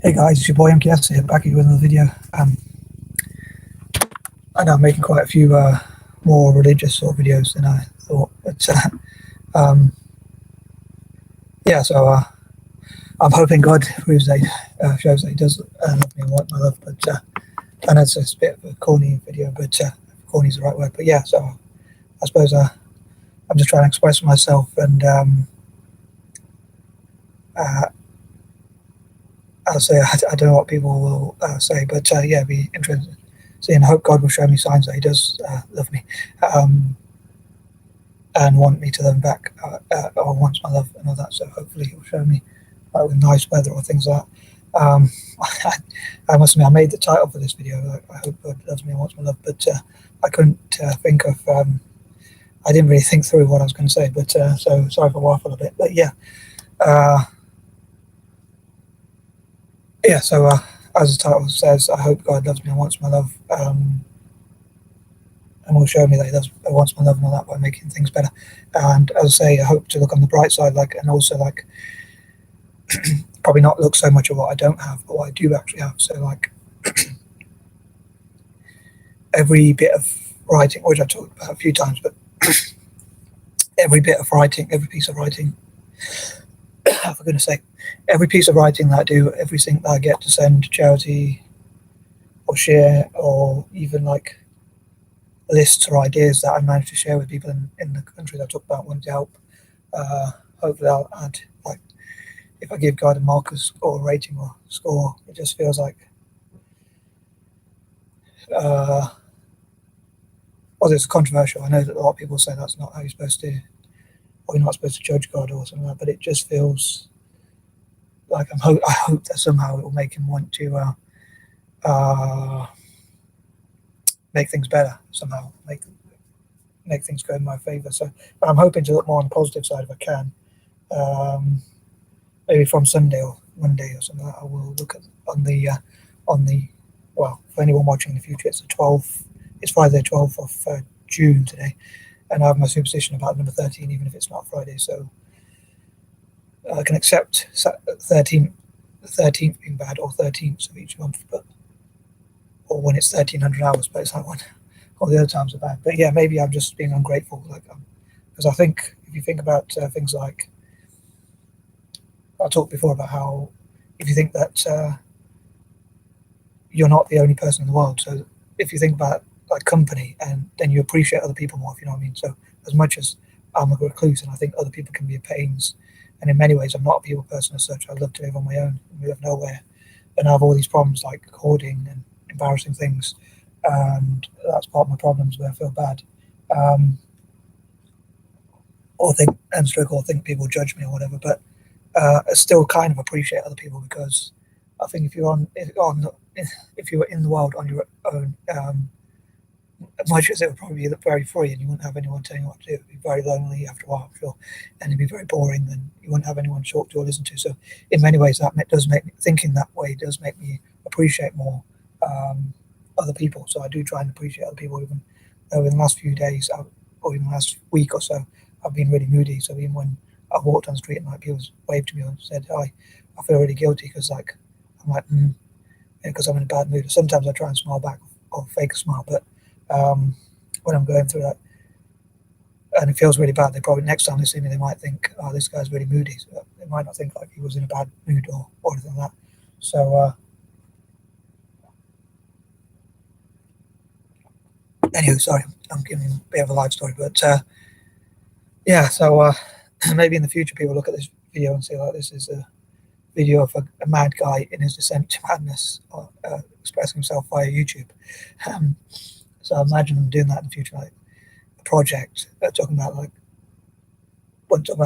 Hey guys, it's your boy M.K.S here, back here with another video. I know I'm making quite a few more religious sort of videos than I thought, but um, yeah, so I'm hoping God proves that shows that He does love me and want my love. But I know it's a bit of a corny video, but corny is the right word. But yeah, so I suppose I'm just trying to express myself, and I'll say I don't know what people will say, but yeah, it'd be interesting. And I hope God will show me signs that He does love me, and want me to love Him back, or wants my love and all that. So hopefully He'll show me with nice weather or things like that. I must admit, I made the title for this video. I hope God loves me and wants my love, but I couldn't think of. I didn't really think through what I was going to say, but so sorry if I waffle a bit. But yeah, yeah. So as the title says, I hope God loves me and wants my love. And will show me that He wants my love and all that by making things better. And as I say, I hope to look on the bright side, and also probably not look so much at what I don't have, but what I do actually have. So every bit of writing, which I've talked about a few times, but every bit of writing, every piece of writing, for goodness sake, every piece of writing that I do, everything that I get to send to charity or share, or even lists or ideas that I manage to share with people in the country that I talk about wanting to help. Hopefully I'll add, if I give God a marker or a rating or score, it just feels like well, it's controversial. I know that a lot of people say that's not how you're supposed to, or you're not supposed to judge God or something like that, but it just feels like I hope that somehow it will make Him want to make things better, somehow make things go in my favor. So I'm hoping to look more on the positive side if I can. Maybe from Sunday or Monday or something like that, I will look at on the well, for anyone watching in the future, it's Friday the 12th of June today, and I have my superstition about number 13, even if it's not Friday. So I can accept 13th being bad, or 13th of each month, or when it's 1300 hours, but it's that one. All the other times are bad. But yeah, maybe I'm just being ungrateful, because I think if you think about things like, I talked before about how if you think that you're not the only person in the world, so if you think about company, and then you appreciate other people more, if you know what I mean. So as much as I'm a recluse and I think other people can be a pains, and in many ways I'm not a people person as such, I love to live on my own and live nowhere, and I have all these problems like hoarding and embarrassing things, and that's part of my problems where I feel bad, or think people judge me or whatever. But I still kind of appreciate other people, because I think if you're in the world on your own, much as it would probably be very free and you wouldn't have anyone telling you what to do, it'd be very lonely after a while, I'm sure, and it'd be very boring, and you wouldn't have anyone to talk to or listen to. So in many ways, that does make me, thinking that way does make me appreciate more other people. So I do try and appreciate other people, even though in the last few days, or even the last week or so, I've been really moody. So even when I walked on the street and people waved to me and said hi, I feel really guilty, because because I'm in a bad mood. Sometimes I try and smile back or fake a smile, but when I'm going through that and it feels really bad, they probably, next time they see me, they might think, oh, this guy's really moody. So they might not think he was in a bad mood or anything like that. So anyway, sorry, I'm giving a bit of a life story, but yeah, so maybe in the future people look at this video and say, this is a video of a mad guy in his descent to madness, expressing himself via YouTube. So I imagine them doing that in the future, a project, talking about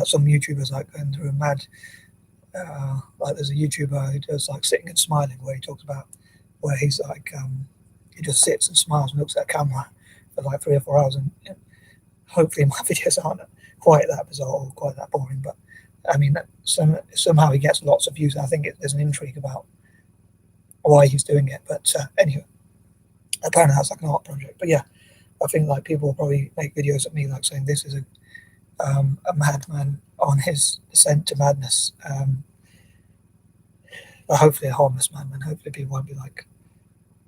some YouTubers going through a mad, there's a YouTuber who does sitting and smiling, where he talks about where he's he just sits and smiles and looks at a camera for 3 or 4 hours, and hopefully my videos aren't quite that bizarre or quite that boring, but I mean, somehow he gets lots of views, and I think there's an intrigue about why he's doing it. But anyway, apparently that's an art project. But yeah, I think people will probably make videos of me saying this is a madman on his descent to madness. but hopefully a harmless man, and hopefully people won't be like,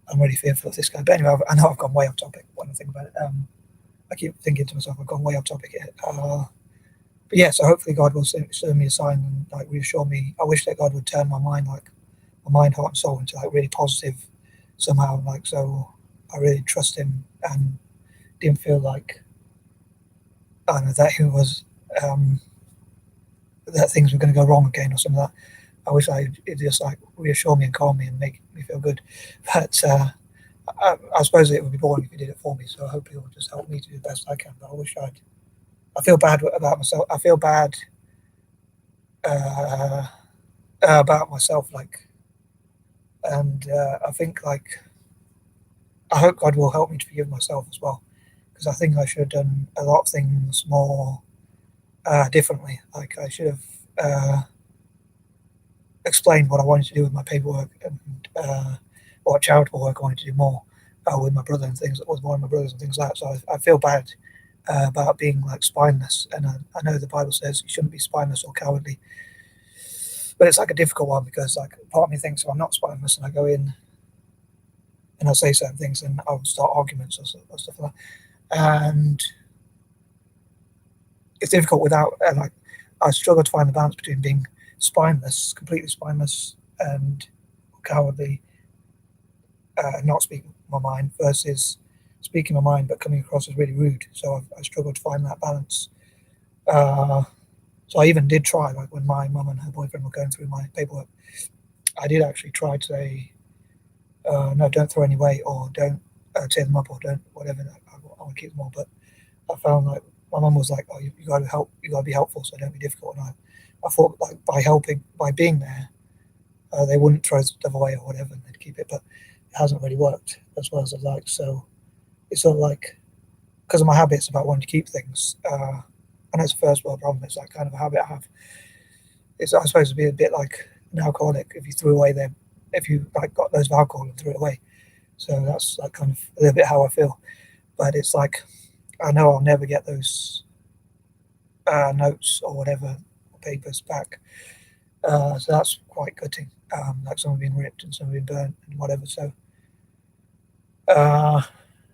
I'm really fearful of this guy. But anyway, I know I've gone way off topic when I think about it. I keep thinking to myself, I've gone way off topic here. But yeah, so hopefully God will show me a sign and like reassure me. I wish that God would turn my mind, heart, and soul into like really positive somehow. Like so, I really trust Him and didn't feel like I don't know that He was that things were going to go wrong again or something like that. I wish it just like reassure me and calm me and make me feel good. But I suppose it would be boring if He did it for me. So hopefully it will just help me to do the best I can. But I wish I'd. I feel bad about myself. I feel bad uh, about myself, like, and I think like I hope God will help me to forgive myself as well, because I think I should have done a lot of things more differently. Like I should have explained what I wanted to do with my paperwork and what charitable work I wanted to do more with my brother and things, with one of my brothers and things like that. So I feel bad about being like spineless, and I know the Bible says you shouldn't be spineless or cowardly, but it's like a difficult one because like part of me thinks if I'm not spineless and I go in and I say certain things and I'll start arguments or stuff like that, and it's difficult without like I struggle to find the balance between being spineless, completely spineless, and cowardly, not speaking my mind versus speaking my mind but coming across as really rude. So I struggle to find that balance. Uh, so I even did try, like when my mum and her boyfriend were going through my paperwork, I did actually try to say, no, don't throw any away, or don't tear them up, or don't whatever. I want to keep them all. But I found like my mum was like, oh, you got to help, you got to be helpful, so don't be difficult. And I thought like by being there, they wouldn't throw stuff away or whatever, and they'd keep it. But it hasn't really worked as well as I'd like. So it's sort of like because of my habits about wanting to keep things. I know it's a first world problem. It's like kind of a habit I have. It's I suppose to be a bit like an alcoholic. If you threw away their, if you like got loads of alcohol and threw it away. So that's like kind of a little bit how I feel. But it's like I know I'll never get those notes or whatever papers back. So that's quite gutting. Like some have been ripped and some have been burnt and whatever. So, uh,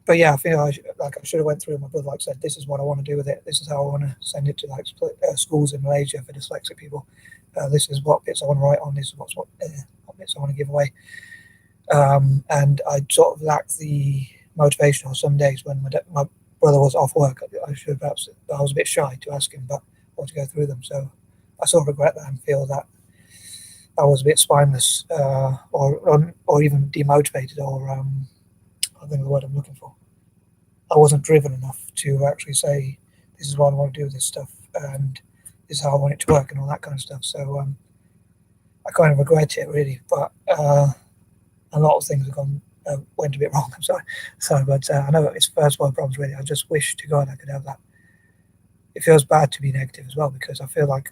but yeah, I feel I should have went through. My brother like said, this is what I want to do with it. This is how I want to send it to like schools in Malaysia for dyslexic people. This is what bits I want to write on. This is what bits I want to give away. And I sort of lacked the motivation. Or some days when my brother was off work, I should have perhaps. I was a bit shy to ask him, but or to go through them. So I sort of regret that and feel that I was a bit spineless, or even demotivated, or I think the word I'm looking for. I wasn't driven enough to actually say, this is what I want to do with this stuff, and this is how I want it to work, and all that kind of stuff. So I kind of regret it really, but a lot of things have went a bit wrong. I'm sorry, but I know it's first world problems really. I just wish to God I could have that. It feels bad to be negative as well because I feel like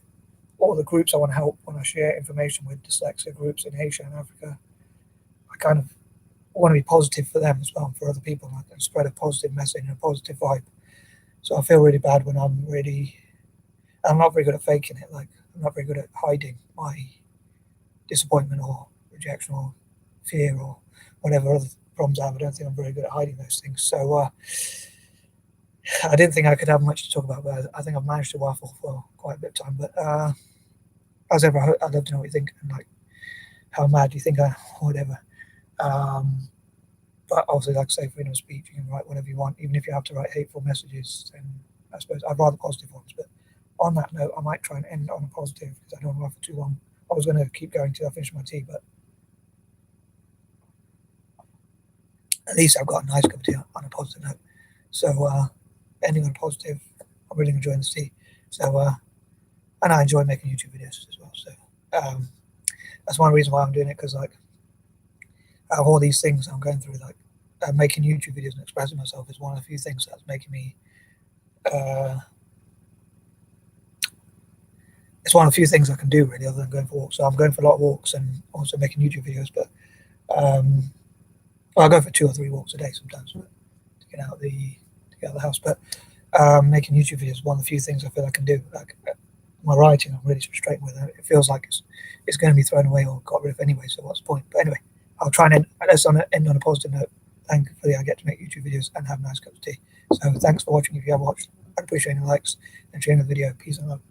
all the groups I want to help when I share information with dyslexia groups in Asia and Africa, I kind of want to be positive for them as well and for other people, like, and spread a positive message and a positive vibe. So I feel really bad when I'm not very good at faking it. Like I'm not very good at hiding my disappointment or rejection or fear or whatever other problems I have. I don't think I'm very good at hiding those things. So I didn't think I could have much to talk about, but I think I've managed to waffle for quite a bit of time. But as ever, I'd love to know what you think and like how mad you think I am or whatever. But obviously, like I say, freedom of speech, you can write whatever you want, even if you have to write hateful messages. Then I suppose I'd rather positive ones. But on that note, I might try and end on a positive because I don't want to waffle too long. I was going to keep going till I finish my tea, but at least I've got a nice cup of tea on a positive note. So ending on a positive, I'm really enjoying this tea. So and I enjoy making YouTube videos as well. So that's one reason why I'm doing it, because like out of all these things I'm going through, like making YouTube videos and expressing myself is one of the few things that's making me. It's one of the few things I can do really, other than going for walks. So I'm going for a lot of walks and also making YouTube videos. But well, I go for 2 or 3 walks a day sometimes to get out of the house. But making YouTube videos is one of the few things I feel I can do. Like my writing I'm really frustrated with. It feels like it's going to be thrown away or got rid of anyway, so what's the point? But anyway, I'll try and end on a positive note. Thankfully, I get to make YouTube videos and have a nice cup of tea. So thanks for watching. If you have watched, I'd appreciate any likes and sharing the video. Peace and love.